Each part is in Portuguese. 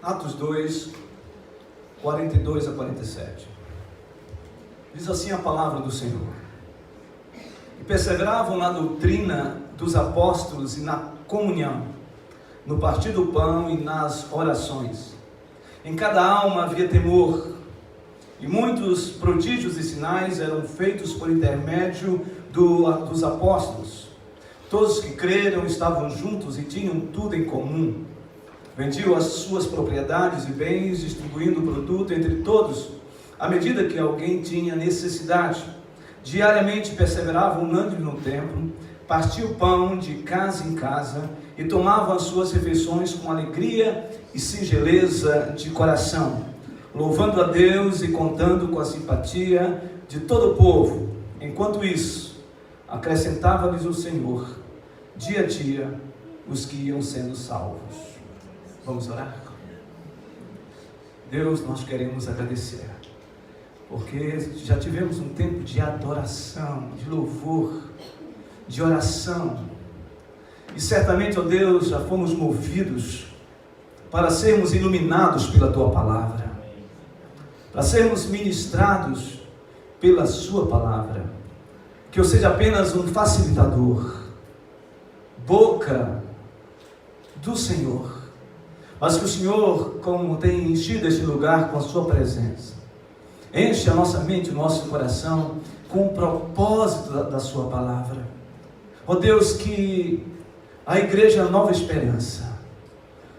Atos 2, 42 a 47. Diz assim a palavra do Senhor: E perseveravam na doutrina dos apóstolos e na comunhão, no partir do pão e nas orações. Em cada alma havia temor, e muitos prodígios e sinais eram feitos por intermédio dos apóstolos. Todos que creram estavam juntos e tinham tudo em comum. Vendiam as suas propriedades e bens, distribuindo o produto entre todos, à medida que alguém tinha necessidade. Diariamente perseveravam unânimes no templo, partiam o pão de casa em casa e tomavam as suas refeições com alegria e singeleza de coração, louvando a Deus e contando com a simpatia de todo o povo. Enquanto isso, acrescentava-lhes o Senhor, dia a dia, os que iam sendo salvos. Vamos orar? Deus, nós queremos agradecer, porque já tivemos um tempo de adoração, de louvor, de oração, e certamente, ó Deus, já fomos movidos para sermos iluminados pela Tua Palavra, para sermos ministrados pela Sua Palavra. Que eu seja apenas um facilitador, boca do Senhor, mas que o Senhor, como tem enchido este lugar com a Sua presença, enche a nossa mente, o nosso coração com o propósito da Sua Palavra. Ó Deus, que a Igreja Nova Esperança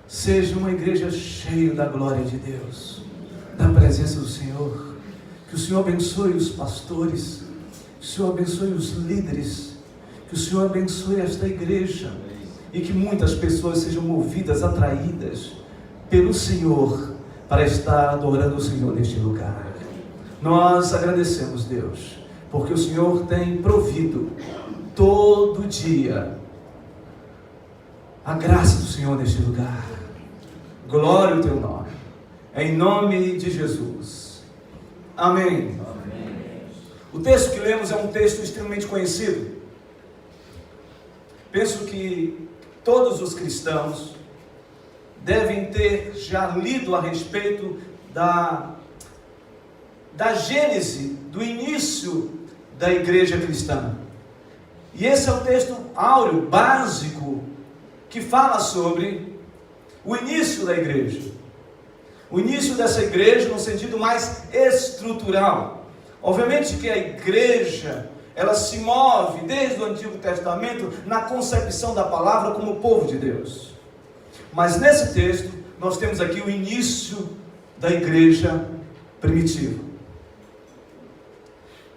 seja uma igreja cheia da glória de Deus, da presença do Senhor. Que o Senhor abençoe os pastores, que o Senhor abençoe os líderes, que o Senhor abençoe esta igreja, e que muitas pessoas sejam movidas, atraídas pelo Senhor, para estar adorando o Senhor neste lugar. Nós agradecemos, Deus, porque o Senhor tem provido todo dia a graça do Senhor neste lugar. Glória ao Teu nome, em nome de Jesus, amém. O texto que lemos é um texto extremamente conhecido. Penso que todos os cristãos devem ter já lido a respeito da gênese, do início da igreja cristã. E esse é o texto áureo, básico, que fala sobre o início da igreja. O início dessa igreja no sentido mais estrutural. Obviamente que a igreja, ela se move desde o Antigo Testamento na concepção da palavra como povo de Deus. Mas nesse texto, nós temos aqui o início da igreja primitiva.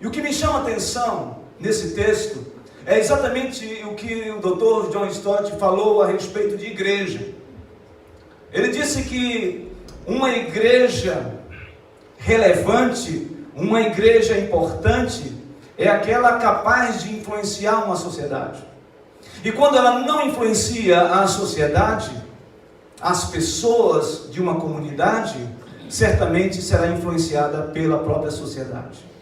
E o que me chama a atenção nesse texto é exatamente o que o Dr. John Stott falou a respeito de igreja. Ele disse que uma igreja relevante, uma igreja importante, é aquela capaz de influenciar uma sociedade. E quando ela não influencia a sociedade, as pessoas de uma comunidade, certamente será influenciada pela própria sociedade.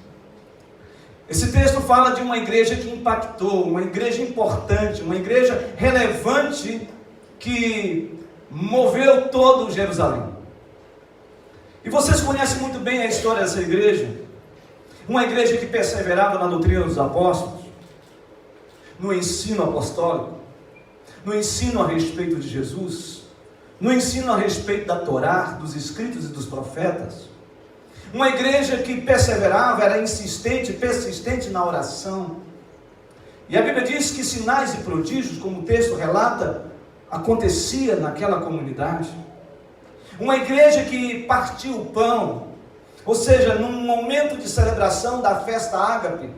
Esse texto fala de uma igreja que impactou, uma igreja importante, uma igreja relevante que moveu todo Jerusalém. E vocês conhecem muito bem a história dessa igreja. Uma igreja que perseverava na doutrina dos apóstolos, no ensino apostólico, no ensino a respeito de Jesus, no ensino a respeito da Torá, dos escritos e dos profetas. Uma igreja que perseverava, era insistente, persistente na oração. E a Bíblia diz que sinais e prodígios, como o texto relata, acontecia naquela comunidade. Uma igreja que partiu o pão, ou seja, num momento de celebração da festa ágape,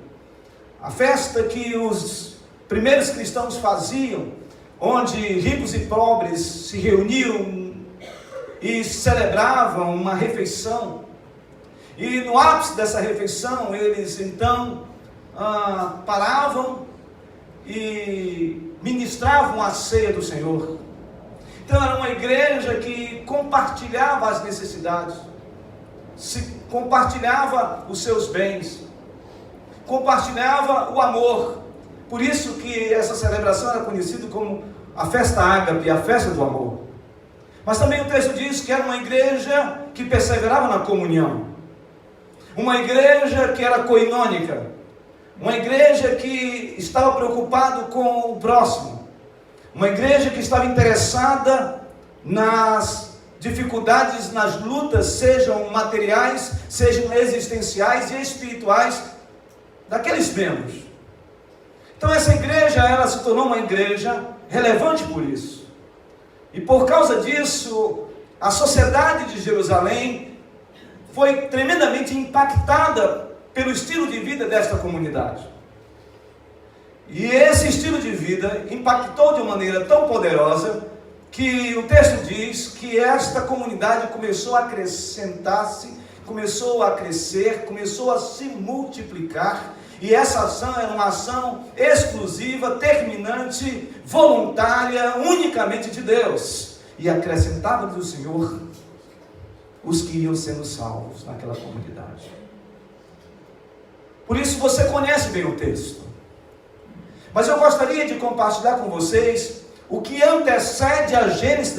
a festa que os primeiros cristãos faziam, onde ricos e pobres se reuniam e celebravam uma refeição. E no ápice dessa refeição, eles então paravam e ministravam a ceia do Senhor. Então era uma igreja que compartilhava as necessidades, compartilhava os seus bens, compartilhava o amor. Por isso que essa celebração era conhecida como a festa ágape, a festa do amor. Mas também o texto diz que era uma igreja que perseverava na comunhão, uma igreja que era coinônica, uma igreja que estava preocupada com o próximo, uma igreja que estava interessada nas dificuldades, nas lutas, sejam materiais, sejam existenciais e espirituais daqueles membros. Então essa igreja, ela se tornou uma igreja relevante por isso. E por causa disso, a sociedade de Jerusalém foi tremendamente impactada pelo estilo de vida desta comunidade. E esse estilo de vida impactou de uma maneira tão poderosa que o texto diz que esta comunidade começou a acrescentar-se, começou a crescer, começou a se multiplicar. E essa ação era uma ação exclusiva, terminante, voluntária, unicamente de Deus. E acrescentava-lhes o Senhor os que iam sendo salvos naquela comunidade. Por isso você conhece bem o texto. Mas eu gostaria de compartilhar com vocês o que antecede a gênese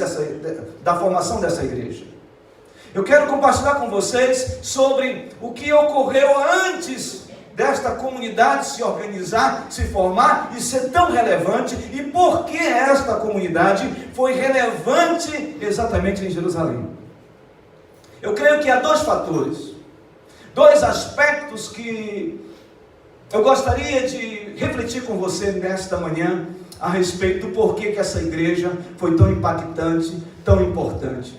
da formação dessa igreja. Eu quero compartilhar com vocês sobre o que ocorreu antes desta comunidade se organizar, se formar e ser tão relevante, e por que esta comunidade foi relevante exatamente em Jerusalém. Eu creio que há dois fatores, dois aspectos que eu gostaria de refletir com você nesta manhã a respeito do porquê que essa igreja foi tão impactante, tão importante.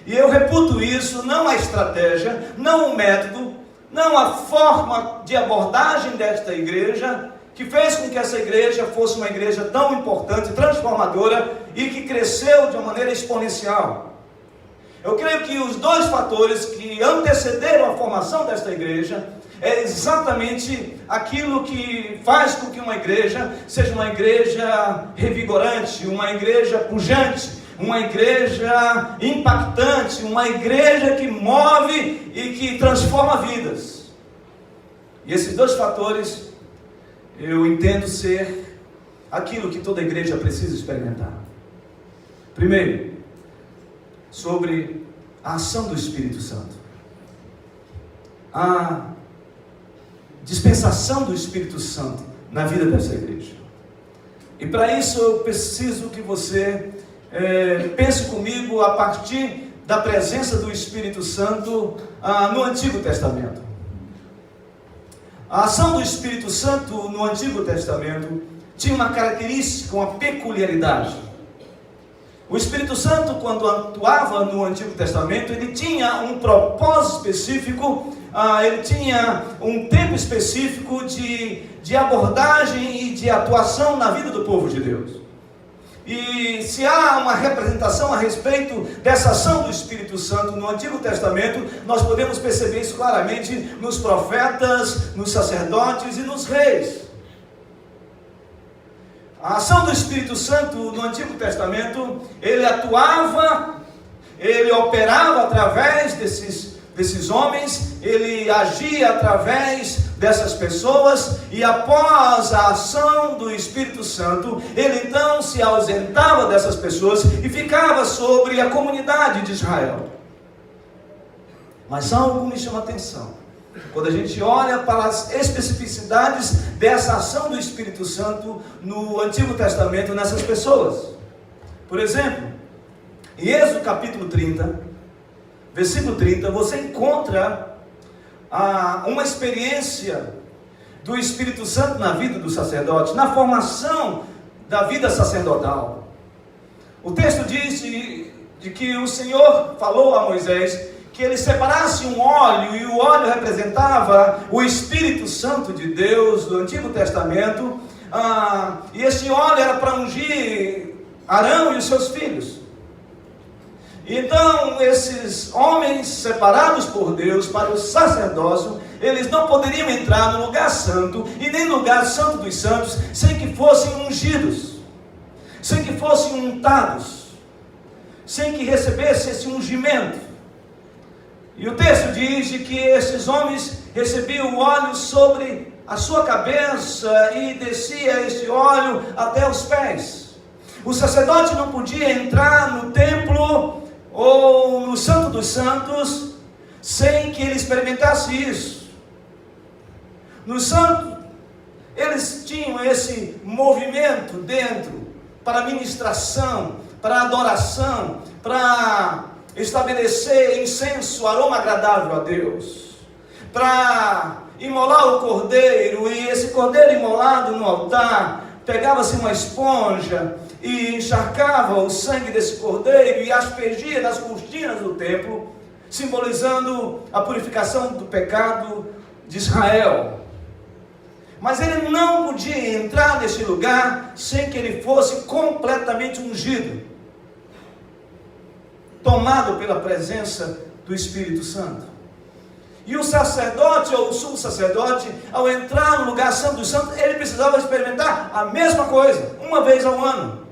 E eu reputo isso, não a estratégia, não o método, não a forma de abordagem desta igreja, que fez com que essa igreja fosse uma igreja tão importante, transformadora e que cresceu de uma maneira exponencial. Eu creio que os dois fatores que antecederam a formação desta igreja é exatamente aquilo que faz com que uma igreja seja uma igreja revigorante, uma igreja pujante, uma igreja impactante, uma igreja que move e que transforma vidas. E esses dois fatores eu entendo ser aquilo que toda igreja precisa experimentar. Primeiro, sobre a ação do Espírito Santo, a dispensação do Espírito Santo na vida dessa igreja. E para isso eu preciso que você pense comigo a partir da presença do Espírito Santo no Antigo Testamento. A ação do Espírito Santo no Antigo Testamento tinha uma característica, uma peculiaridade. O Espírito Santo, quando atuava no Antigo Testamento, ele tinha um propósito específico, ele tinha um tempo específico de abordagem e de atuação na vida do povo de Deus. E se há uma representação a respeito dessa ação do Espírito Santo no Antigo Testamento, nós podemos perceber isso claramente nos profetas, nos sacerdotes e nos reis. A ação do Espírito Santo no Antigo Testamento, ele atuava, ele operava através desses homens, ele agia através dessas pessoas, e após a ação do Espírito Santo, ele então se ausentava dessas pessoas e ficava sobre a comunidade de Israel. Mas algo me chama a atenção. Quando a gente olha para as especificidades dessa ação do Espírito Santo no Antigo Testamento nessas pessoas. Por exemplo, em Êxodo capítulo 30, versículo 30, você encontra uma experiência do Espírito Santo na vida do sacerdote, na formação da vida sacerdotal. O texto diz de que o Senhor falou a Moisés que ele separasse um óleo, e o óleo representava o Espírito Santo de Deus do Antigo Testamento, e esse óleo era para ungir Arão e os seus filhos. Então esses homens separados por Deus para o sacerdócio, eles não poderiam entrar no lugar santo, e nem no lugar santo dos santos, sem que fossem ungidos, sem que fossem untados, sem que recebessem esse ungimento. E o texto diz de que esses homens recebiam o óleo sobre a sua cabeça e descia esse óleo até os pés. O sacerdote não podia entrar no templo ou no Santo dos Santos, sem que ele experimentasse isso. No Santo, eles tinham esse movimento dentro, para ministração, para adoração, para estabelecer incenso, aroma agradável a Deus, para imolar o cordeiro, e esse cordeiro imolado no altar, pegava-se uma esponja e encharcava o sangue desse cordeiro e aspergia nas cortinas do templo, simbolizando a purificação do pecado de Israel. Mas ele não podia entrar nesse lugar sem que ele fosse completamente ungido, tomado pela presença do Espírito Santo. E o sacerdote ou o sumo sacerdote, ao entrar no lugar santo dos santos, ele precisava experimentar a mesma coisa, uma vez ao ano.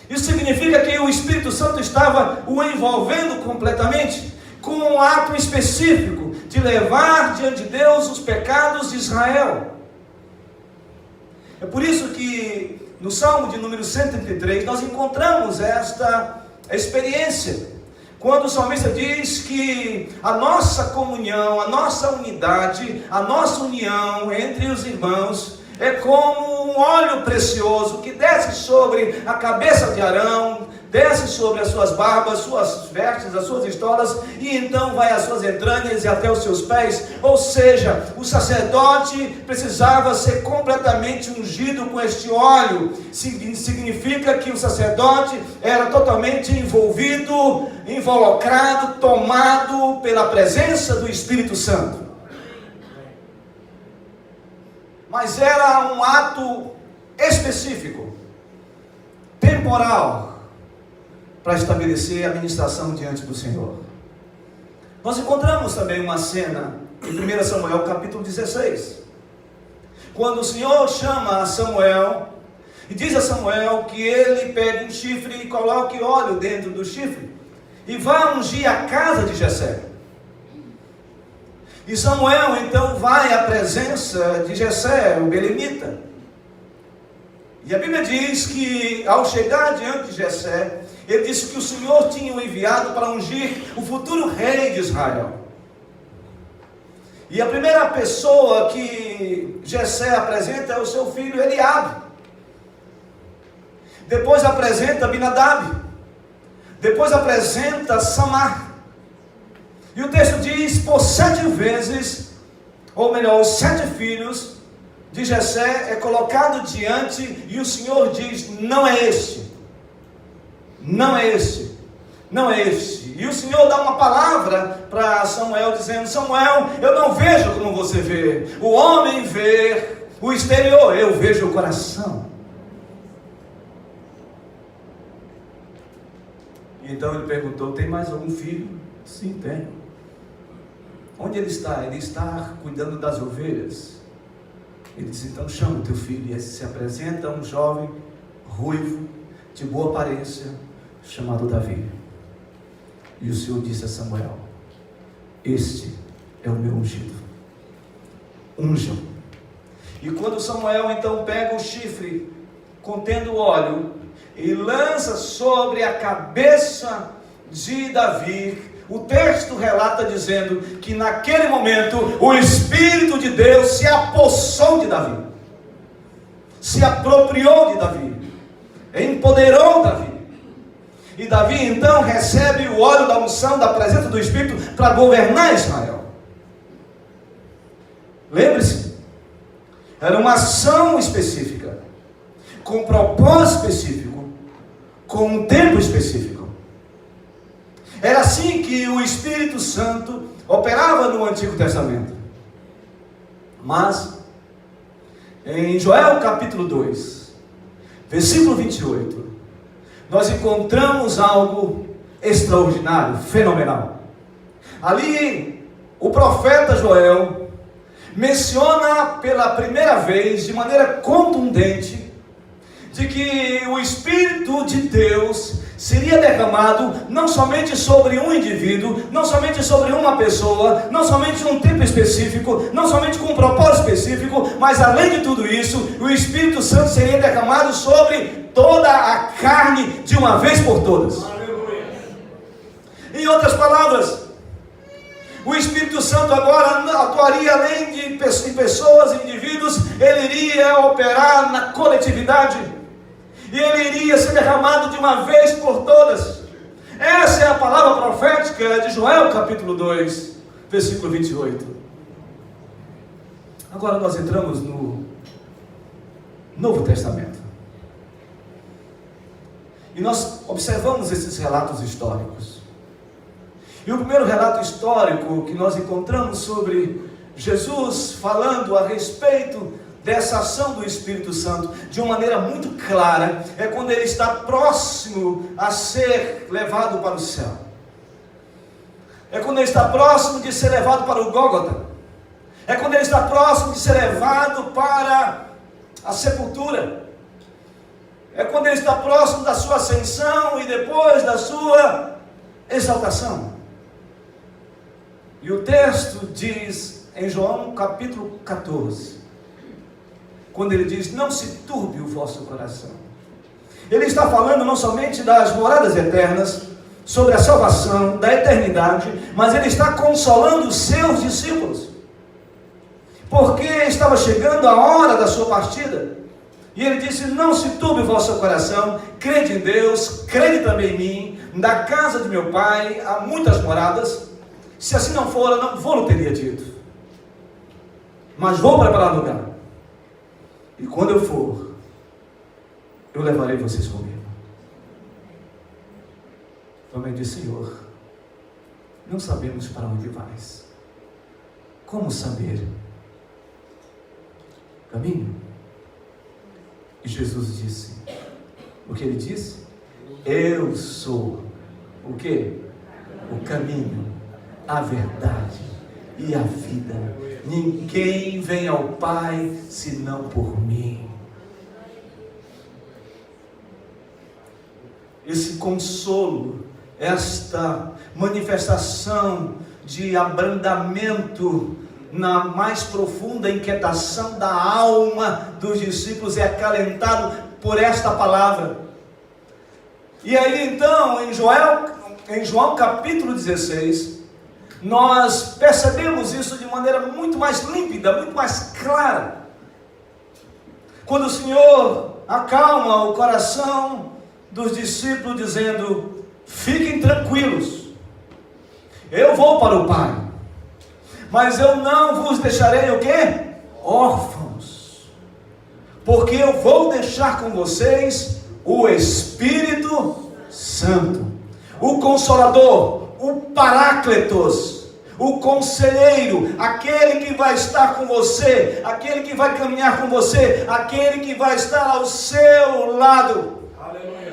Isso significa que o Espírito Santo estava o envolvendo completamente, com um ato específico de levar diante de Deus os pecados de Israel. É por isso que no Salmo de número 133 nós encontramos esta experiência, quando o salmista diz que a nossa comunhão, a nossa unidade, a nossa união entre os irmãos é como um óleo precioso que desce sobre a cabeça de Arão, desce sobre as suas barbas, suas vestes, as suas estolas, e então vai às suas entranhas e até os seus pés. Ou seja, o sacerdote precisava ser completamente ungido com este óleo. Significa que o sacerdote era totalmente envolvido, involucrado, tomado pela presença do Espírito Santo. Mas era um ato específico, temporal, para estabelecer a ministração diante do Senhor. Nós encontramos também uma cena em 1 Samuel capítulo 16, quando o Senhor chama a Samuel e diz a Samuel que ele pegue um chifre e coloque óleo dentro do chifre e vá ungir a casa de Jessé. E Samuel então vai à presença de Jessé, o belemita. E a Bíblia diz que ao chegar diante de Jessé, ele disse que o Senhor tinha o enviado para ungir o futuro rei de Israel. E a primeira pessoa que Jessé apresenta é o seu filho Eliabe. Depois apresenta Abinadab. Depois apresenta Samar. E o texto diz, por 7 vezes, ou melhor, os 7 filhos de Jessé é colocado diante, e o Senhor diz, não é este, não é este, não é este. E o Senhor dá uma palavra para Samuel, dizendo, Samuel, eu não vejo como você vê, o homem vê o exterior, eu vejo o coração. E então ele perguntou, tem mais algum filho? Sim, tenho. Onde ele está? Ele está cuidando das ovelhas. Ele disse, então chama o teu filho. E se apresenta um jovem, ruivo, de boa aparência, chamado Davi. E o Senhor disse a Samuel, este é o meu ungido, unjam. E quando Samuel então pega o chifre, contendo óleo, e lança sobre a cabeça de Davi, o texto relata dizendo que naquele momento o Espírito de Deus se apossou de Davi, se apropriou de Davi, empoderou Davi. E Davi então recebe o óleo da unção, da presença do Espírito para governar Israel. Lembre-se, era uma ação específica, com um propósito específico, com um tempo específico. Era assim que o Espírito Santo operava no Antigo Testamento. Mas, em Joel capítulo 2, versículo 28, nós encontramos algo extraordinário, fenomenal. Ali, o profeta Joel menciona pela primeira vez, de maneira contundente, de que o Espírito de Deus seria derramado não somente sobre um indivíduo, não somente sobre uma pessoa, não somente num tempo específico, não somente com um propósito específico, mas além de tudo isso, o Espírito Santo seria derramado sobre toda a carne de uma vez por todas. Em outras palavras, o Espírito Santo agora atuaria além de pessoas, indivíduos, ele iria operar na coletividade, e ele iria ser derramado de uma vez por todas. Essa é a palavra profética de Joel capítulo 2, versículo 28. Agora nós entramos no Novo Testamento, e nós observamos esses relatos históricos. E o primeiro relato histórico que nós encontramos sobre Jesus falando a respeito dessa ação do Espírito Santo de uma maneira muito clara, é quando ele está próximo a ser levado para o céu. É quando ele está próximo de ser levado para o Gólgota. É quando ele está próximo de ser levado para a sepultura. É quando ele está próximo da sua ascensão e depois da sua exaltação. E o texto diz em João capítulo 14, quando ele diz: não se turbe o vosso coração. Ele está falando não somente das moradas eternas, sobre a salvação, da eternidade, mas ele está consolando os seus discípulos, porque estava chegando a hora da sua partida. E ele disse: não se turbe o vosso coração, crede em Deus, crede também em mim. Na casa de meu pai há muitas moradas. Se assim não for, eu não vou teria dito, mas vou preparar lugar, e quando eu for, eu levarei vocês comigo. Também disse: Senhor, não sabemos para onde vais. Como saber? Caminho. E Jesus disse, o que ele disse? Eu sou o quê? O caminho, a verdade e a vida. Ninguém vem ao Pai senão por mim. Esse consolo, esta manifestação de abrandamento na mais profunda inquietação da alma dos discípulos é acalentado por esta palavra. E aí então, em João capítulo 16, nós percebemos isso de maneira muito mais límpida, muito mais clara. Quando o Senhor acalma o coração dos discípulos, dizendo: fiquem tranquilos, eu vou para o Pai, mas eu não vos deixarei o quê? Órfãos, porque eu vou deixar com vocês o Espírito Santo, o Consolador, o Paráclitos, o Conselheiro, aquele que vai estar com você, aquele que vai caminhar com você, aquele que vai estar ao seu lado. Aleluia.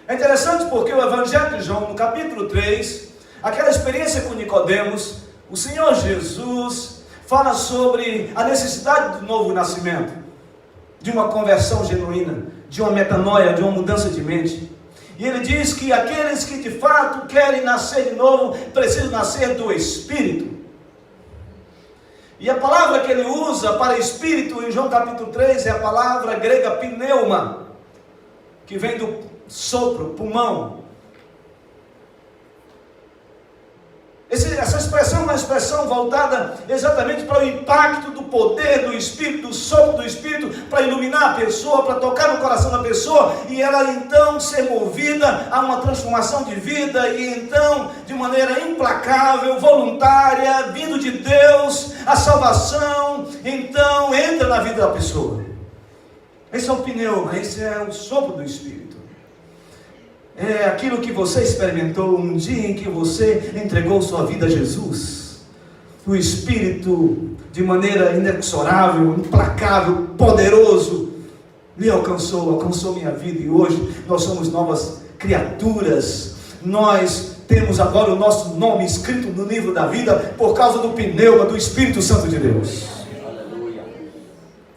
É interessante porque o Evangelho de João, no capítulo 3, aquela experiência com Nicodemos, o Senhor Jesus fala sobre a necessidade do novo nascimento, de uma conversão genuína, de uma metanoia, de uma mudança de mente. E ele diz que aqueles que de fato querem nascer de novo, precisam nascer do Espírito. E a palavra que ele usa para Espírito em João capítulo 3 é a palavra grega pneuma, que vem do sopro, pulmão. Essa expressão é uma expressão voltada exatamente para o impacto do poder do Espírito, do sopro do Espírito, para iluminar a pessoa, para tocar no coração da pessoa, e ela então ser movida a uma transformação de vida, e então, de maneira implacável, voluntária, vindo de Deus, a salvação, então, entra na vida da pessoa. Esse é o pneuma, esse é o sopro do Espírito. É aquilo que você experimentou um dia em que você entregou sua vida a Jesus. O Espírito, de maneira inexorável, implacável, poderoso, me alcançou minha vida, e hoje nós somos novas criaturas. Nós temos agora o nosso nome escrito no livro da vida por causa do pneuma do Espírito Santo de Deus. Aleluia.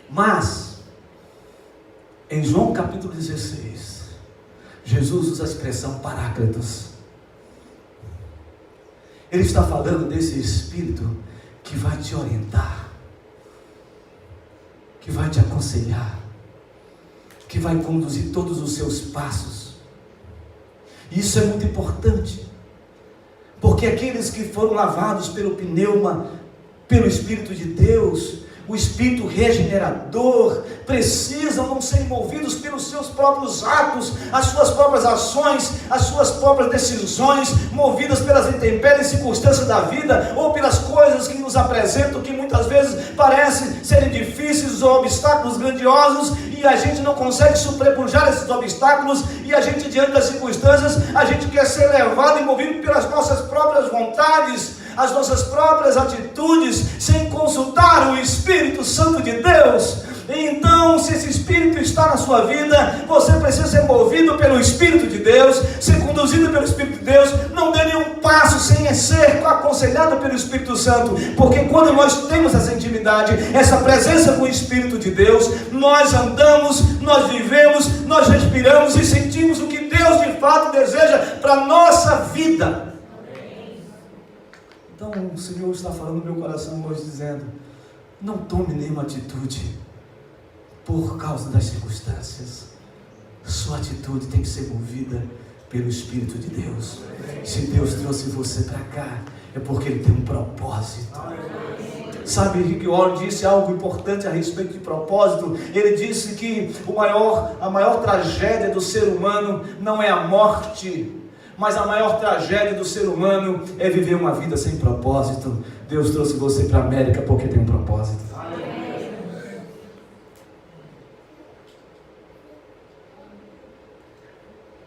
Mas em João capítulo 16, Jesus usa a expressão Paráclitos. Ele está falando desse Espírito que vai te orientar, que vai te aconselhar, que vai conduzir todos os seus passos. Isso é muito importante, porque aqueles que foram lavados pelo pneuma, pelo Espírito de Deus, o Espírito regenerador, precisam não ser movidos pelos seus próprios atos, as suas próprias ações, as suas próprias decisões, movidas pelas intempéries e circunstâncias da vida, ou pelas coisas que nos apresentam, que muitas vezes parecem serem difíceis ou obstáculos grandiosos, e a gente não consegue sobrepujar esses obstáculos, e a gente, diante das circunstâncias, a gente quer ser levado e movido pelas nossas próprias vontades, as nossas próprias atitudes, sem consultar o Espírito Santo de Deus. Então, se esse Espírito está na sua vida, você precisa ser movido pelo Espírito de Deus, ser conduzido pelo Espírito de Deus. Não dê nenhum passo sem ser aconselhado pelo Espírito Santo, porque quando nós temos essa intimidade, essa presença com o Espírito de Deus, nós andamos, nós vivemos, nós respiramos e sentimos o que Deus de fato deseja para a nossa vida. Então o Senhor está falando no meu coração hoje, dizendo: não tome nenhuma atitude por causa das circunstâncias. Sua atitude tem que ser movida pelo Espírito de Deus. Se Deus trouxe você para cá, é porque Ele tem um propósito. Sabe, Rick Warren disse algo importante a respeito de propósito. Ele disse que a maior tragédia do ser humano não é a morte, mas a maior tragédia do ser humano é viver uma vida sem propósito. Deus trouxe você para a América porque tem um propósito.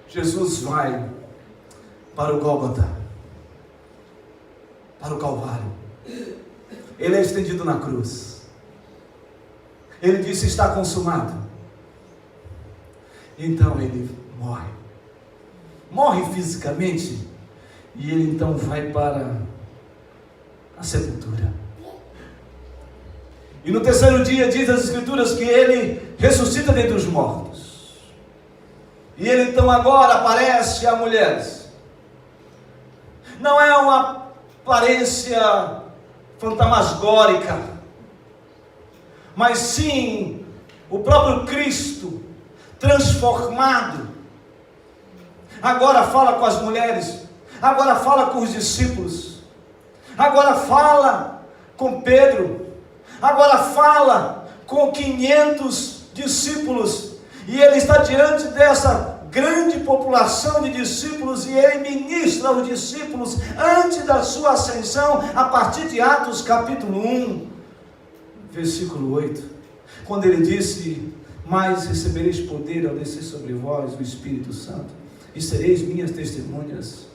Jesus vai para o Gólgota, para o Calvário. Ele é estendido na cruz. Ele disse: está consumado. Então ele morre fisicamente, e ele então vai para a sepultura. E no terceiro dia diz as Escrituras que ele ressuscita dentre os mortos. E ele então agora aparece a mulheres. Não é uma aparência fantasmagórica, mas sim o próprio Cristo transformado. Agora fala com as mulheres, agora fala com os discípulos, agora fala com Pedro, agora fala com 500 discípulos, e ele está diante dessa grande população de discípulos, e ele ministra aos discípulos antes da sua ascensão, a partir de Atos capítulo 1, versículo 8, quando ele disse: mas recebereis poder ao descer sobre vós o Espírito Santo, e sereis minhas testemunhas,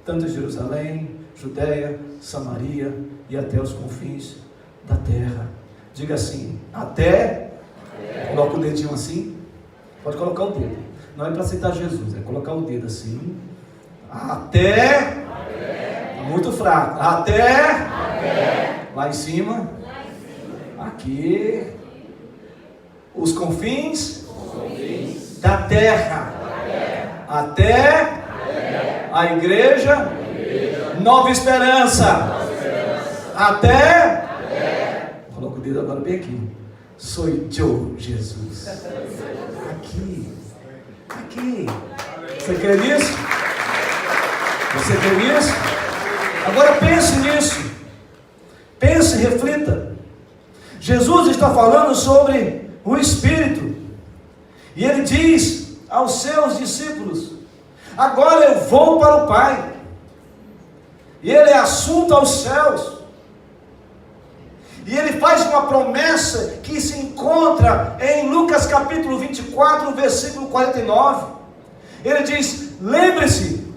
tanto em Jerusalém, Judeia, Samaria e até os confins da terra. Diga assim: até. Coloca o dedinho assim. Pode colocar o dedo. Não é para aceitar Jesus, é colocar o dedo assim. Até. Muito fraco. Até. Lá em cima. Aqui. Os confins da terra. Até a igreja Nova Esperança. Até. Coloca o dedo agora bem aqui. Sou eu, Jesus. Aqui. Você crê nisso? Você crê nisso? Agora pense nisso. Pense, reflita. Jesus está falando sobre o Espírito, e ele diz aos seus discípulos: agora eu vou para o Pai, e ele é assunto aos céus. E ele faz uma promessa que se encontra em Lucas capítulo 24, versículo 49. Ele diz: lembre-se,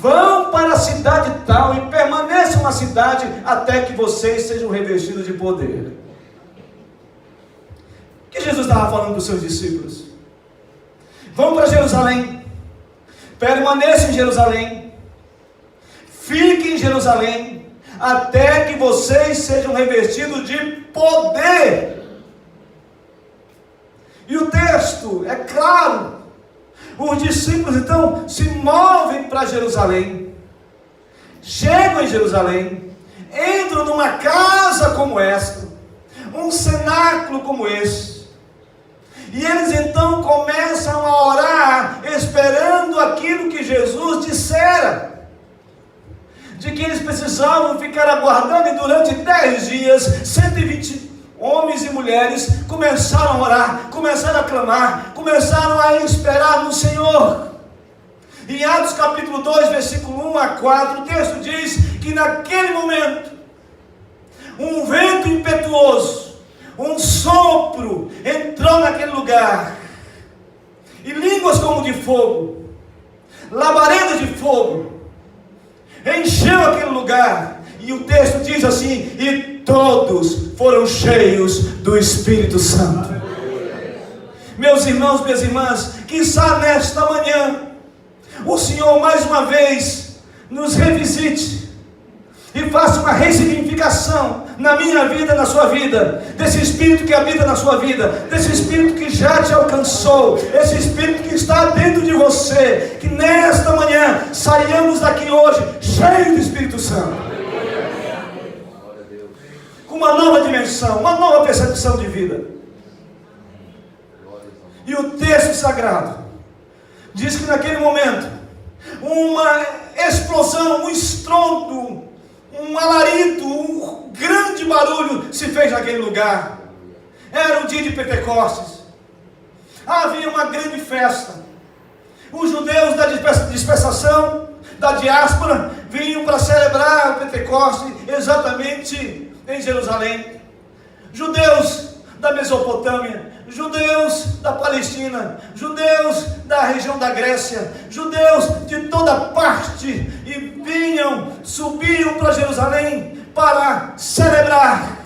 vão para a cidade tal e permaneçam na cidade até que vocês sejam revestidos de poder. O que Jesus estava falando para os seus discípulos? Vão para Jerusalém, permaneçam em Jerusalém, fiquem em Jerusalém, até que vocês sejam revestidos de poder. E o texto é claro. Os discípulos então se movem para Jerusalém, chegam em Jerusalém, entram numa casa como esta, um cenáculo como esse, E eles então começam a orar, esperando aquilo que Jesus dissera, de que eles precisavam ficar aguardando, e durante 10 dias, 120 homens e mulheres começaram a orar, começaram a clamar, começaram a esperar no Senhor. Em Atos capítulo 2, versículo 1 a 4, o texto diz que naquele momento, um vento impetuoso, um sopro entrou naquele lugar, e línguas como de fogo, labaredas de fogo, encheu aquele lugar, e o texto diz assim: e todos foram cheios do Espírito Santo. Meus irmãos, minhas irmãs, quizá nesta manhã, o Senhor mais uma vez nos revisite, e faça uma ressignificação na minha vida, na sua vida, desse Espírito que habita na sua vida, desse Espírito que já te alcançou, esse Espírito que está dentro de você, que nesta manhã saiamos daqui hoje cheios do Espírito Santo, com uma nova dimensão, uma nova percepção de vida. E o texto sagrado diz que naquele momento, uma explosão, um estrondo, um alarido, um grande barulho se fez naquele lugar. Era o dia de Pentecostes, havia uma grande festa. Os judeus da dispersação, da diáspora, vinham para celebrar o Pentecostes exatamente em Jerusalém. Judeus da Mesopotâmia, judeus da Palestina, judeus da região da Grécia, judeus de toda parte, e subiam para Jerusalém para celebrar.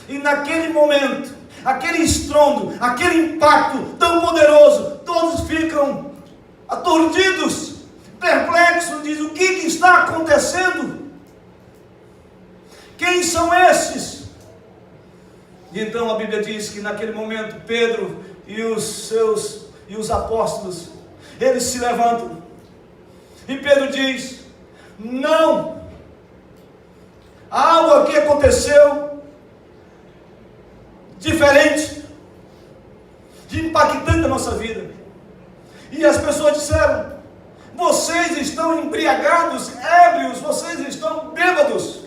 E naquele momento, aquele estrondo, aquele impacto tão poderoso, todos ficam aturdidos, perplexos, dizem: o que está acontecendo? Quem são esses? E então a Bíblia diz que naquele momento Pedro e os apóstolos, eles se levantam, e Pedro diz: não, algo aqui aconteceu diferente, de impactante na nossa vida. E as pessoas disseram: vocês estão embriagados, ébrios, vocês estão bêbados.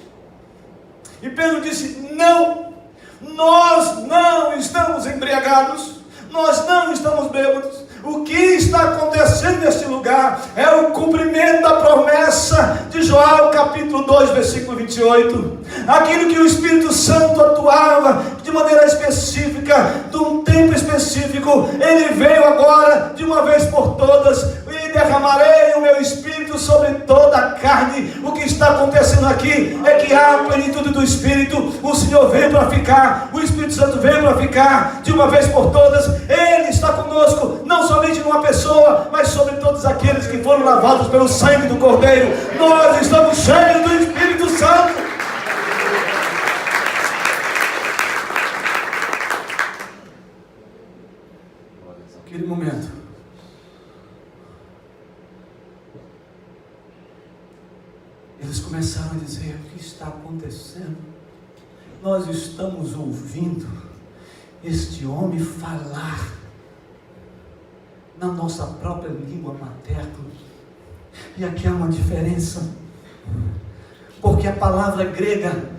E Pedro disse: não, nós não estamos embriagados, nós não estamos bêbados. O que está acontecendo neste lugar é o cumprimento da promessa de Joel capítulo 2, versículo 28. Aquilo que o Espírito Santo atuava de maneira específica, de um tempo específico, ele veio agora de uma vez por todas: e derramarei o meu Espírito sobre toda a carne. O que está acontecendo aqui é que há a plenitude do Espírito. O Senhor veio para ficar, o Espírito Santo veio para ficar de uma vez por todas. Ele está conosco, não somente numa pessoa, mas sobre todos aqueles que foram lavados pelo sangue do Cordeiro. Nós estamos cheios do Espírito Santo. Aquele momento, eles começaram a dizer: o que está acontecendo? Nós estamos ouvindo este homem falar na nossa própria língua materna. E aqui há uma diferença, porque a palavra grega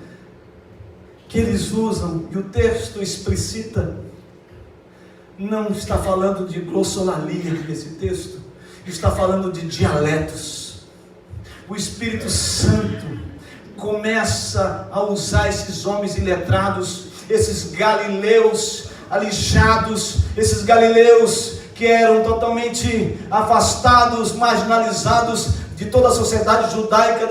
que eles usam, e o texto explicita, não está falando de glossolalia nesse texto, está falando de dialetos. O Espírito Santo começa a usar esses homens iletrados, esses galileus alijados, esses galileus que eram totalmente afastados, marginalizados de toda a sociedade judaica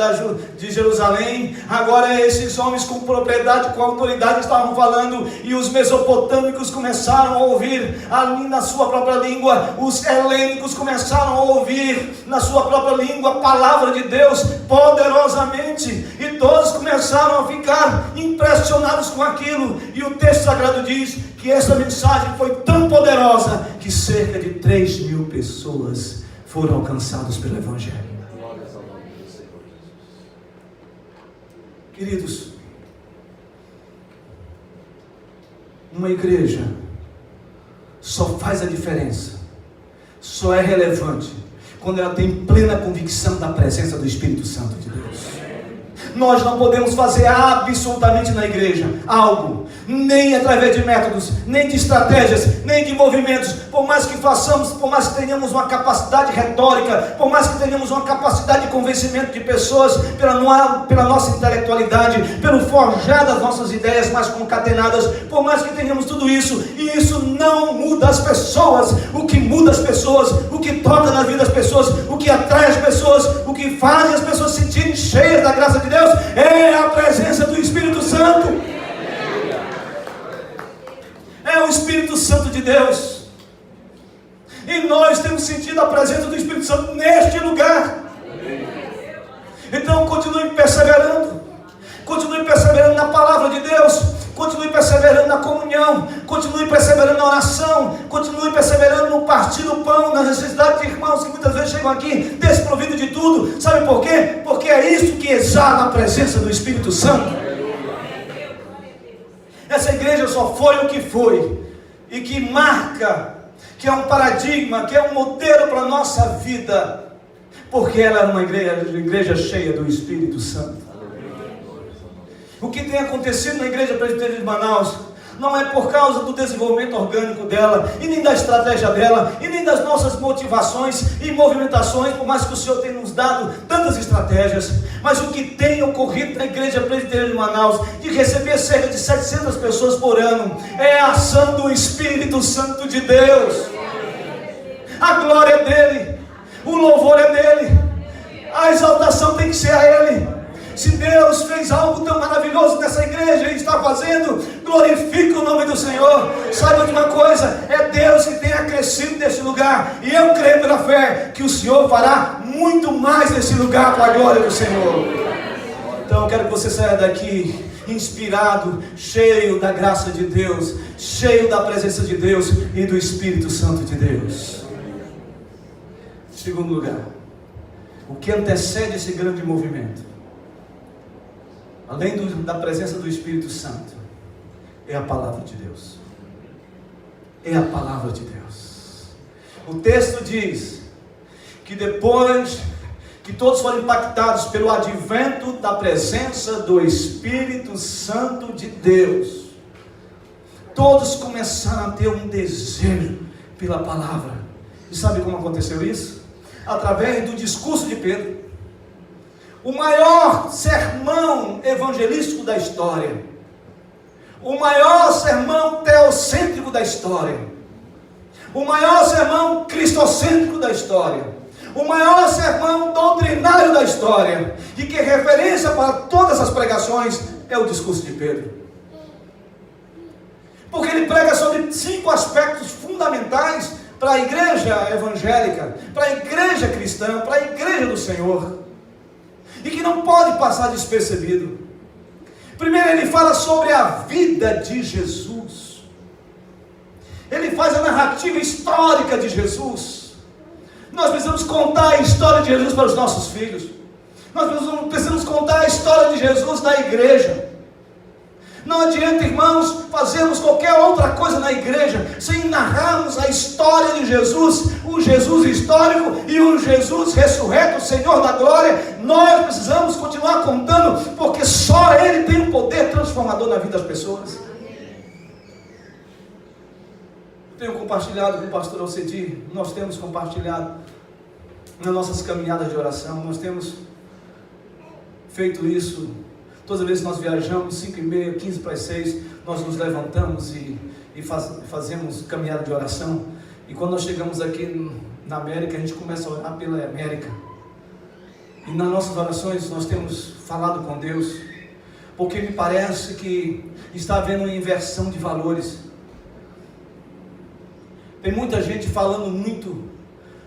de Jerusalém. Agora esses homens com propriedade, com autoridade estavam falando, e os mesopotâmicos começaram a ouvir ali na sua própria língua, os helênicos começaram a ouvir na sua própria língua a palavra de Deus poderosamente, e todos começaram a ficar impressionados com aquilo. E o texto sagrado diz que essa mensagem foi tão poderosa que cerca de 3.000 pessoas foram alcançadas pelo Evangelho. Queridos, uma igreja só faz a diferença, só é relevante quando ela tem plena convicção da presença do Espírito Santo de Deus. Nós não podemos fazer absolutamente na igreja algo, nem através de métodos, nem de estratégias, nem de movimentos, por mais que façamos, por mais que tenhamos uma capacidade retórica, por mais que tenhamos uma capacidade de convencimento de pessoas, pela nossa intelectualidade, pelo forjar das nossas ideias mais concatenadas, por mais que tenhamos tudo isso, e isso não muda as pessoas. O que muda as pessoas, o que toca na vida das pessoas, o que atrai as pessoas, o que faz as pessoas se sentirem cheias da graça de Deus, é a presença do Espírito Santo. É o Espírito Santo de Deus. E nós temos sentido a presença do Espírito Santo neste lugar. Então continue perseverando. Continue perseverando na palavra de Deus. Continue perseverando na comunhão. Continue perseverando na oração. Continue perseverando no partir do pão, nas necessidades de irmãos que muitas vezes chegam aqui desprovidos de tudo. Sabe por quê? Porque é isso que exala a presença do Espírito Santo. Essa igreja só foi o que foi, e que marca, que é um paradigma, que é um modelo para a nossa vida, porque ela é uma igreja cheia do Espírito Santo. O que tem acontecido na Igreja Presbiteriana de Manaus não é por causa do desenvolvimento orgânico dela, e nem da estratégia dela, e nem das nossas motivações e movimentações, por mais que o Senhor tenha nos dado tantas estratégias, mas o que tem ocorrido na Igreja Presbiteriana de Manaus, de receber cerca de 700 pessoas por ano, é a ação do Espírito Santo de Deus. A glória é dele, o louvor é dele, a exaltação tem que ser a ele. Se Deus fez algo tão maravilhoso nessa igreja e está fazendo, glorifique o nome do Senhor. Saiba de uma coisa, é Deus que tem acrescido nesse lugar, e eu creio pela fé que o Senhor fará muito mais nesse lugar para a glória do Senhor. Então eu quero que você saia daqui inspirado, cheio da graça de Deus, cheio da presença de Deus e do Espírito Santo de Deus. Segundo lugar, o que antecede esse grande movimento, além da presença do Espírito Santo, é a palavra de Deus. É a palavra de Deus. O texto diz que depois que todos foram impactados pelo advento da presença do Espírito Santo de Deus, todos começaram a ter um desejo pela palavra. E sabe como aconteceu isso? Através do discurso de Pedro. O maior sermão evangelístico da história, o maior sermão teocêntrico da história, o maior sermão cristocêntrico da história, o maior sermão doutrinário da história, e que é referência para todas as pregações, é o discurso de Pedro. Porque ele prega sobre 5 aspectos fundamentais para a igreja evangélica, para a igreja cristã, para a igreja do Senhor, e que não pode passar despercebido. Primeiro, ele fala sobre a vida de Jesus. Ele faz a narrativa histórica de Jesus. Nós precisamos contar a história de Jesus para os nossos filhos. Nós precisamos contar a história de Jesus na igreja. Não adianta, irmãos, fazermos qualquer outra coisa na igreja sem narrarmos a história de Jesus, o Jesus histórico e o Jesus ressurreto, o Senhor da glória. Nós precisamos continuar contando, porque só Ele tem um poder transformador na vida das pessoas. Tenho compartilhado com o pastor Alcedi, nós temos compartilhado nas nossas caminhadas de oração, nós temos feito isso. Todas as vezes que nós viajamos, 5h30, 15 para as 6, nós nos levantamos e fazemos caminhada de oração. E quando nós chegamos aqui na América, a gente começa a orar pela América. E nas nossas orações nós temos falado com Deus, porque me parece que está havendo uma inversão de valores. Tem muita gente falando muito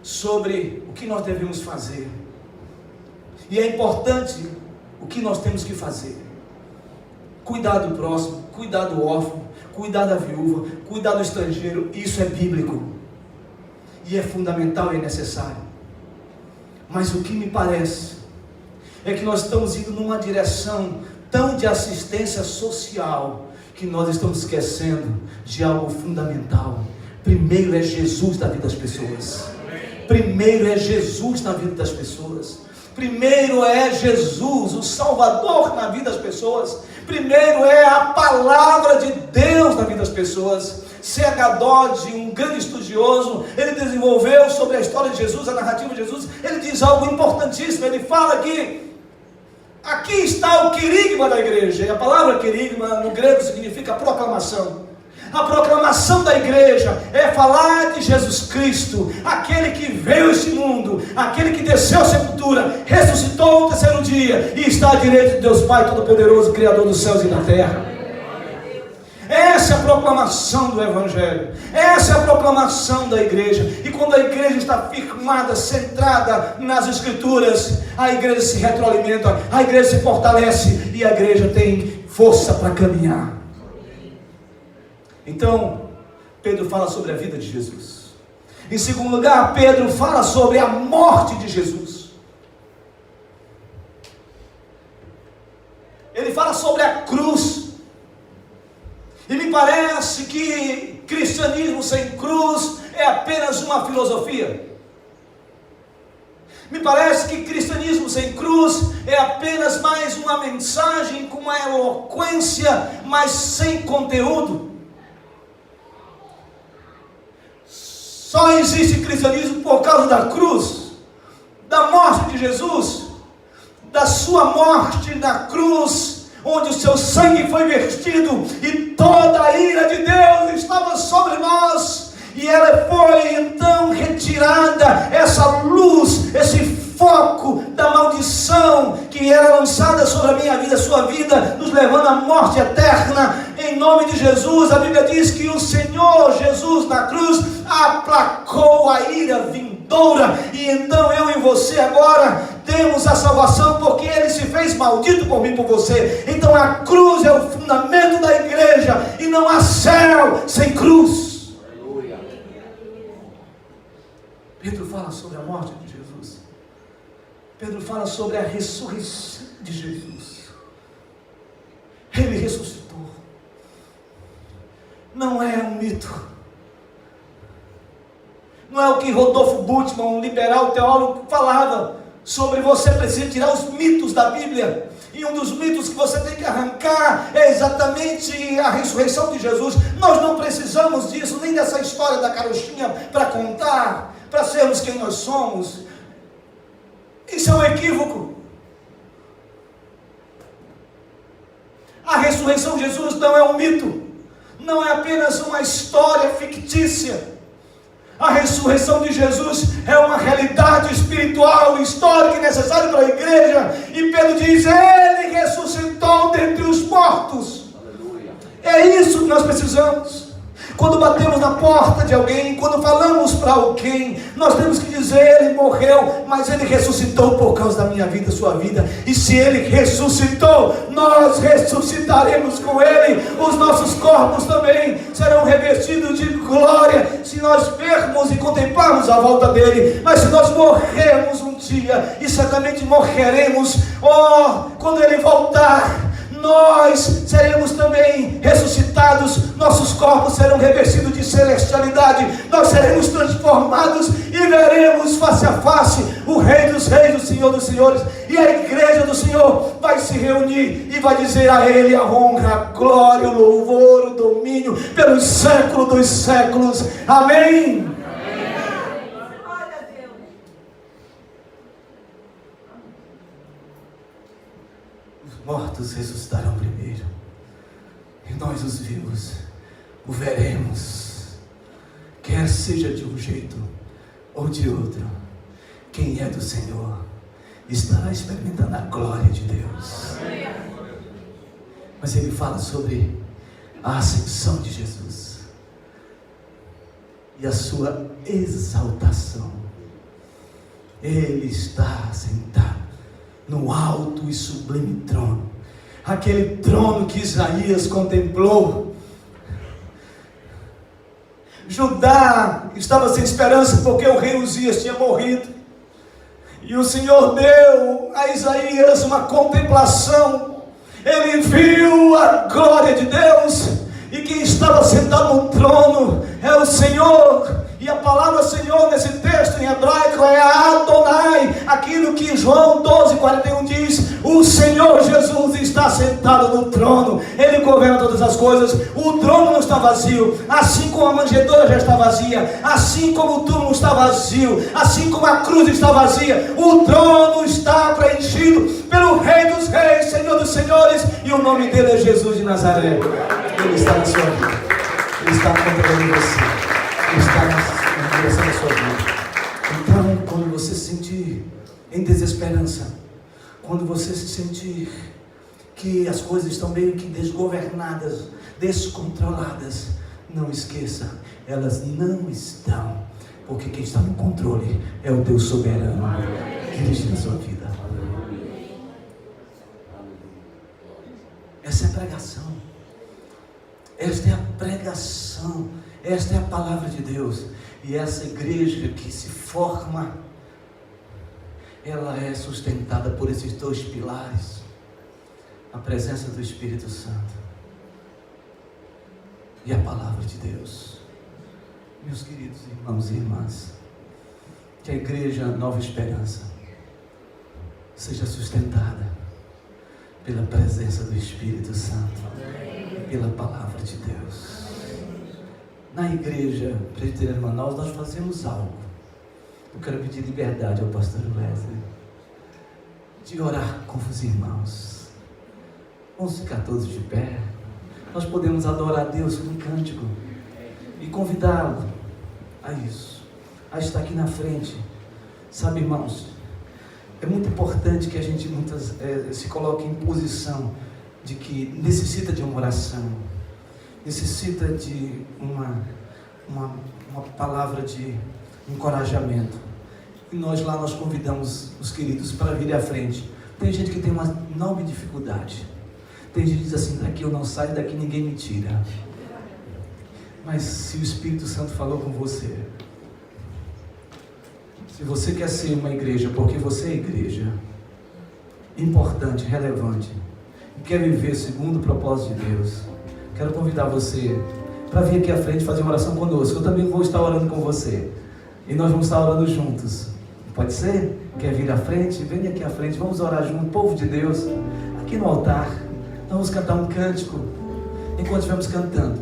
sobre o que nós devemos fazer. E é importante o que nós temos que fazer. Cuidar do próximo, cuidar do órfão, cuidar da viúva, cuidar do estrangeiro. Isso é bíblico. E é fundamental e é necessário. Mas o que me parece é que nós estamos indo numa direção tão de assistência social, que nós estamos esquecendo de algo fundamental, Primeiro é Jesus na vida das pessoas. Primeiro é Jesus na vida das pessoas. Primeiro é Jesus, o Salvador, na vida das pessoas. Primeiro é a palavra de Deus na vida das pessoas. C.H. Dodge, um grande estudioso, ele desenvolveu sobre a história de Jesus, a narrativa de Jesus. Ele diz algo importantíssimo. Ele fala que aqui está o querigma da igreja. E a palavra querigma no grego significa proclamação. A proclamação da igreja é falar de Jesus Cristo, aquele que veio a este mundo, aquele que desceu à sepultura, ressuscitou no terceiro dia e está à direita de Deus Pai Todo-Poderoso, Criador dos céus e da terra. Essa é a proclamação do Evangelho, essa é a proclamação da igreja. E quando a igreja está firmada, centrada nas Escrituras, a igreja se retroalimenta, a igreja se fortalece e a igreja tem força para caminhar. Então, Pedro fala sobre a vida de Jesus. Em segundo lugar, Pedro fala sobre a morte de Jesus. Ele fala sobre a cruz. E me parece que cristianismo sem cruz é apenas uma filosofia. Me parece que cristianismo sem cruz é apenas mais uma mensagem com uma eloquência, mas sem conteúdo. Só existe cristianismo por causa da cruz, da morte de Jesus, da sua morte na cruz, onde o seu sangue foi vertido e toda a ira de Deus estava sobre nós, e ela foi então retirada, essa luz, esse foco da maldição que era lançada sobre a minha vida, a sua vida, nos levando à morte eterna. Em nome de Jesus, a Bíblia diz que o Senhor Jesus na cruz aplacou a ira vindoura, e então eu e você agora temos a salvação, porque Ele se fez maldito por mim e por você. Então a cruz é o fundamento da igreja, e não há céu sem cruz. Aleluia. Pedro fala sobre a morte de Jesus. Pedro fala sobre a ressurreição de Jesus. Ele ressuscitou. Não é um mito. Não é o que Rodolfo Bultmann, um liberal teólogo, falava sobre você precisa tirar os mitos da Bíblia. E um dos mitos que você tem que arrancar é exatamente a ressurreição de Jesus. Nós não precisamos disso, nem dessa história da carochinha para contar, para sermos quem nós somos. Isso é um equívoco. A ressurreição de Jesus não é um mito, não é apenas uma história fictícia. A ressurreição de Jesus é uma realidade espiritual, histórica e necessária para a igreja. E Pedro diz: Ele ressuscitou dentre os mortos. Aleluia. É isso que nós precisamos. Quando batemos na porta de alguém, quando falamos para alguém, nós temos que dizer: Ele morreu, mas Ele ressuscitou por causa da minha vida, sua vida. E se Ele ressuscitou, nós ressuscitaremos com Ele. Os nossos corpos também serão revestidos de glória, se nós vermos e contemplarmos a volta dEle. Mas se nós morrermos um dia, e certamente morreremos, quando Ele voltar, nós seremos também ressuscitados, nossos corpos serão revestidos de celestialidade, nós seremos transformados e veremos face a face o Rei dos Reis, o Senhor dos Senhores, e a igreja do Senhor vai se reunir e vai dizer a Ele a honra, a glória, o louvor, o domínio pelos séculos dos séculos. Amém. Mortos ressuscitarão primeiro, e nós os vivos o veremos, quer seja de um jeito ou de outro. Quem é do Senhor estará experimentando a glória de Deus. Mas ele fala sobre a ascensão de Jesus e a sua exaltação. Ele está sentado no alto e sublime trono, aquele trono que Isaías contemplou. Judá estava sem esperança porque o rei Uzias tinha morrido, e o Senhor deu a Isaías uma contemplação. Ele viu a glória de Deus, e quem estava sentado no trono é o Senhor. E a palavra Senhor nesse texto em hebraico é Adonai, aquilo que João 12:41 diz: o Senhor Jesus está sentado no trono, Ele governa todas as coisas. O trono não está vazio, assim como a manjedoura já está vazia, assim como o túmulo está vazio, assim como a cruz está vazia, o trono está preenchido pelo Rei dos Reis, Senhor dos Senhores, e o nome dele é Jesus de Nazaré. Ele está na sua vida, Ele está controlando você, Ele está na direção da sua vida. Então, quando você se sentir em desesperança, quando você se sentir que as coisas estão meio que desgovernadas, descontroladas, não esqueça, elas não estão, porque quem está no controle é o Deus soberano que dirige a sua vida. Essa é a pregação. Esta é a pregação. Esta é a palavra de Deus. E essa igreja que se forma, ela é sustentada por esses dois pilares: a presença do Espírito Santo e a palavra de Deus. Meus queridos irmãos e irmãs, que a igreja Nova Esperança seja sustentada pela presença do Espírito Santo e pela palavra de Deus. Na igreja presbiteriana de Manaus nós fazemos algo. Eu quero pedir liberdade ao pastor Wesley de orar com os irmãos. Vamos ficar todos de pé. Nós podemos adorar a Deus com um cântico e convidá-lo a isso, a estar aqui na frente. Sabe, irmãos, é muito importante que a gente se coloque em posição de que necessita de uma oração, necessita de uma palavra de encorajamento. E nós convidamos os queridos para virem à frente. Tem gente que tem uma enorme dificuldade. Tem gente que diz assim: daqui eu não saio, daqui ninguém me tira. Mas se o Espírito Santo falou com você, se você quer ser uma igreja, porque você é igreja, importante, relevante, e quer viver segundo o propósito de Deus, quero convidar você para vir aqui à frente fazer uma oração conosco. Eu também vou estar orando com você, e nós vamos estar orando juntos. Pode ser? Quer vir à frente? Venha aqui à frente, vamos orar junto, povo de Deus, aqui no altar. Nós vamos cantar um cântico. Enquanto estivermos cantando,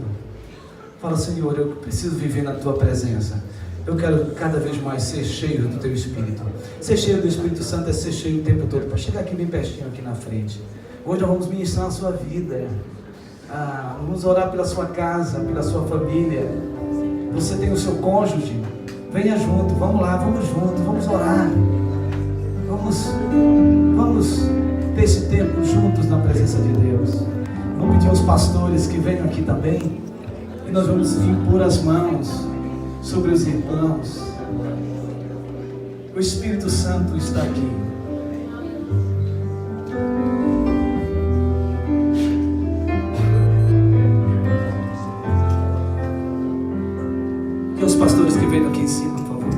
fala: Senhor, eu preciso viver na Tua presença. Eu quero cada vez mais ser cheio do Teu Espírito. Ser cheio do Espírito Santo é ser cheio o tempo todo. Para chegar aqui bem pertinho, aqui na frente. Hoje nós vamos ministrar a sua vida. Vamos orar pela sua casa, pela sua família. Você tem o seu cônjuge, venha junto, vamos lá, vamos junto, vamos orar. Vamos ter esse tempo juntos na presença de Deus. Vamos pedir aos pastores que venham aqui também, e nós vamos impor as mãos sobre os irmãos. O Espírito Santo está aqui. E os pastores que venham aqui em cima, por favor.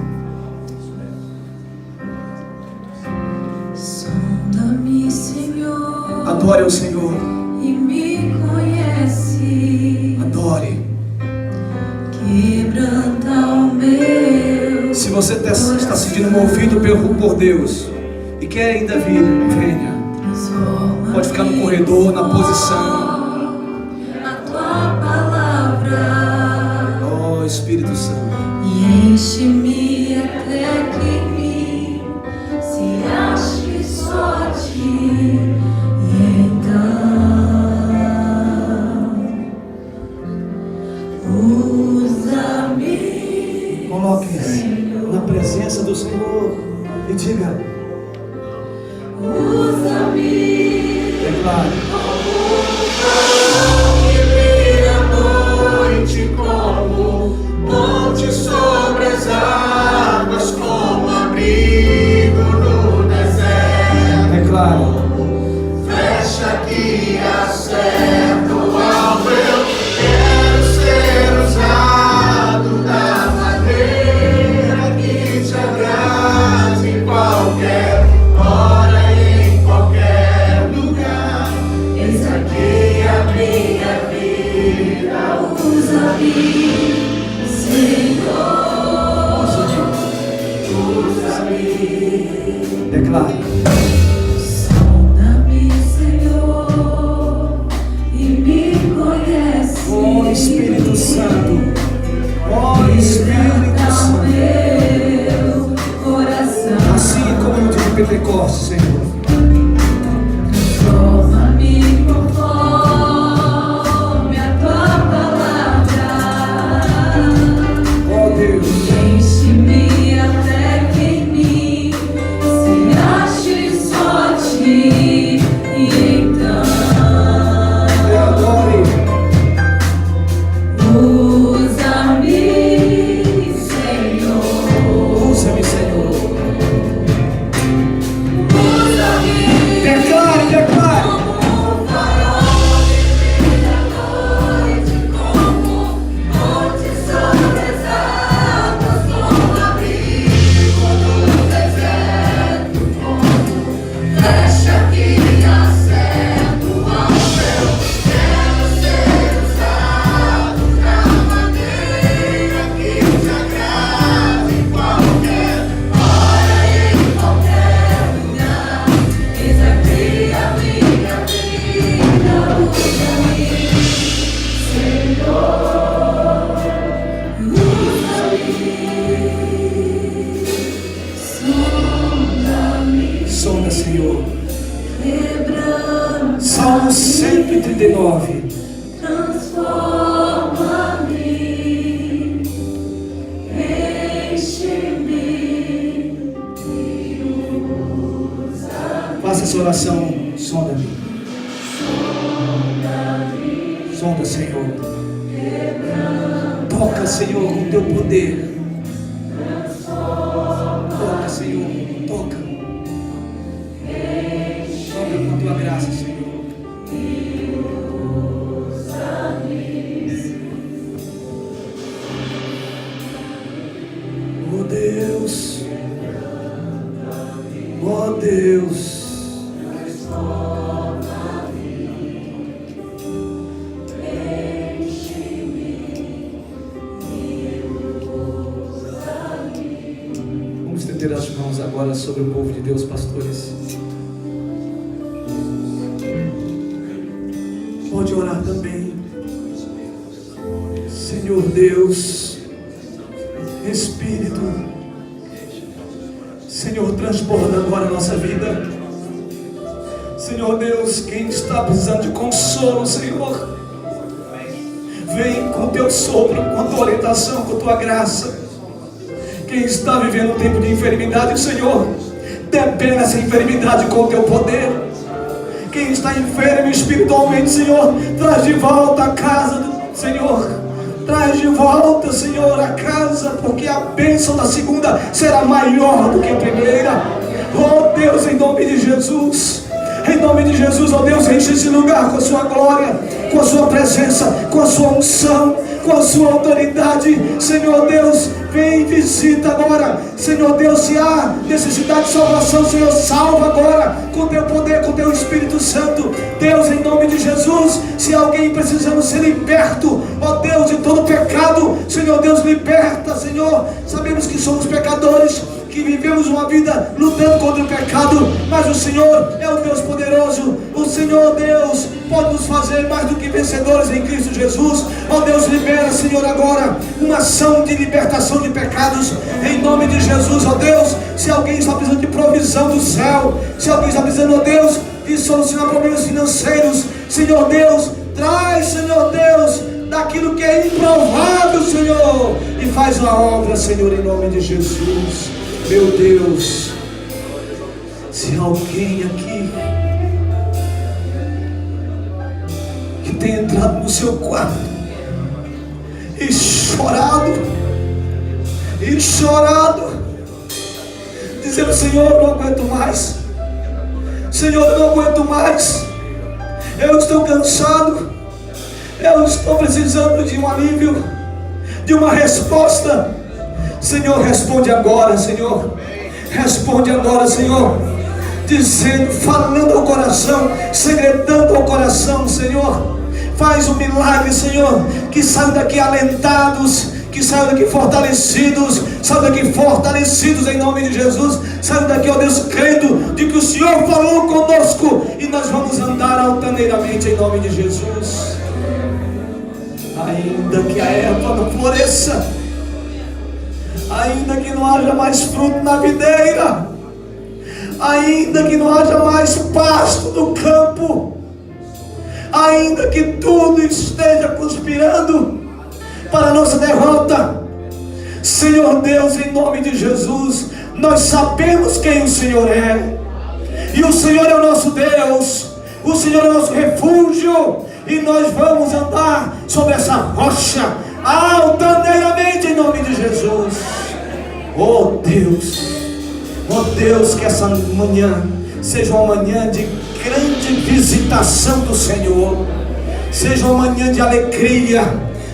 Sonda-me, Senhor. Adore ao Senhor. E me conhece. Adore. Quebranta o meu. Se você está sentindo movido por Deus e quer ainda vir, venha. Pode ficar no corredor, na posição. A tua palavra. Oh, Espírito Santo. E enche-me até que em mim se ache só a ti. E então usa-me. Coloque-se na presença do Senhor e diga: usa-me. declare. Como ponte sobre as águas, como abrigo no deserto. Declare. Fecha que acerto ao eu quero ser usado da maneira que te agrade em qualquer hora e em qualquer lugar. Eis a Declare. Sonda-me, Senhor, e me conhece. Oh Espírito Santo, oh Espírito Santo, meu coração. assim como no dia de Pentecostes, Senhor. Transforma-me conforme a tua palavra. Oh Deus, Enche-me até que em mim se ache só ti. E então te adore. usa-me, Senhor. Usa-me, Senhor. Usa-me Declare, declare. como um farol de vida à noite, como monte sobre as águas, como abrigo no deserto, como flecha que acerta o alvo. Quero ser usado da maneira que te agrada, em qualquer hora e em qualquer lugar. Eis aqui a minha vida, usa-me, Senhor, usa-me, sonda-me, Sonda, Senhor. quebrando, Salmo 139. transforma-me, enche-me, Faça essa oração. Sonda-me. Sonda, Senhor. Toca, Senhor, com teu poder. Toca, Senhor. Toca. Toca com tua graça, Senhor. Oh Deus. Oh Deus. Vamos estender as mãos agora sobre o povo de Deus, pastores. Pode orar também. Senhor Deus, Espírito, Senhor, transborda agora a nossa vida. Senhor Deus, quem está precisando de consolo, Senhor, vem com teu sopro, com a tua orientação, com a tua graça. Quem está vivendo um tempo de enfermidade, Senhor, depena essa enfermidade com o teu poder. Quem está enfermo espiritualmente, Senhor, traz de volta a casa do Senhor. Traz de volta, Senhor, a casa, porque a bênção da segunda será maior do que a primeira. Oh Deus, em nome de Jesus. Em nome de Jesus, oh Deus, enche esse lugar com a sua glória, com a sua presença, com a sua unção, com a sua autoridade. Senhor Deus, vem e visita agora. Senhor Deus, se há necessidade de salvação, Senhor, salva agora com teu poder, com teu Espírito Santo. Deus, em nome de Jesus, se alguém precisando ser liberto, ó Deus, de todo pecado, Senhor Deus, liberta, Senhor. Sabemos que somos pecadores, que vivemos uma vida lutando contra o pecado, mas o Senhor é o Deus poderoso. O Senhor Deus pode nos fazer mais do que vencedores em Cristo Jesus. Ó Deus, libera, Senhor, agora uma ação de libertação de pecados em nome de Jesus. Ó Deus, se alguém está precisando de provisão do céu, se alguém está precisando, ó Deus, de solucionar problemas financeiros, Senhor Deus, traz, Senhor Deus, daquilo que é improvável, Senhor, e faz a obra, Senhor, em nome de Jesus. Meu Deus, se alguém aqui que tem entrado no seu quarto e chorado, dizendo: Senhor, eu não aguento mais, Senhor, eu não aguento mais, eu estou cansado, eu estou precisando de um alívio, de uma resposta. Senhor, responde agora, Senhor. Responde agora, Senhor. Dizendo, falando ao coração, segredando ao coração, Senhor. Faz um milagre, Senhor. Que saiam daqui alentados, que saiam daqui fortalecidos, em nome de Jesus. Saiam daqui, ó Deus, crendo de que o Senhor falou conosco e nós vamos andar altaneiramente em nome de Jesus. Ainda que a erva não floresça, ainda que não haja mais fruto na videira, ainda que não haja mais pasto no campo, ainda que tudo esteja conspirando para a nossa derrota, Senhor Deus, em nome de Jesus, nós sabemos quem o Senhor é, e o Senhor é o nosso Deus, o Senhor é o nosso refúgio, e nós vamos andar sobre essa rocha altaneiramente em nome de Jesus. Oh Deus, que essa manhã seja uma manhã de grande visitação do Senhor, seja uma manhã de alegria,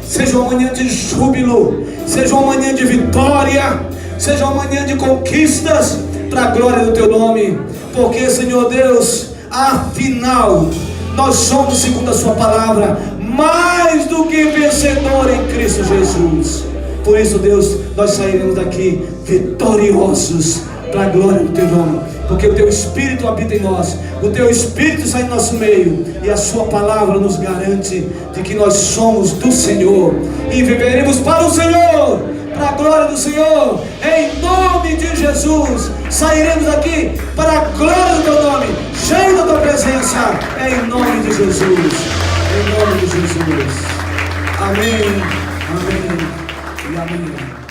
seja uma manhã de júbilo, seja uma manhã de vitória, seja uma manhã de conquistas para a glória do Teu nome, porque, Senhor Deus, afinal nós somos, segundo a Sua palavra, mais do que vencedor em Cristo Jesus. Por isso, Deus, nós sairemos daqui vitoriosos para a glória do Teu nome, porque o Teu Espírito habita em nós, o Teu Espírito está em nosso meio, e a Sua palavra nos garante de que nós somos do Senhor e viveremos para o Senhor, para a glória do Senhor, em nome de Jesus. Sairemos daqui para a glória do Teu nome, cheio da Tua presença, em nome de Jesus, em nome de Jesus. Amém, amém e amém.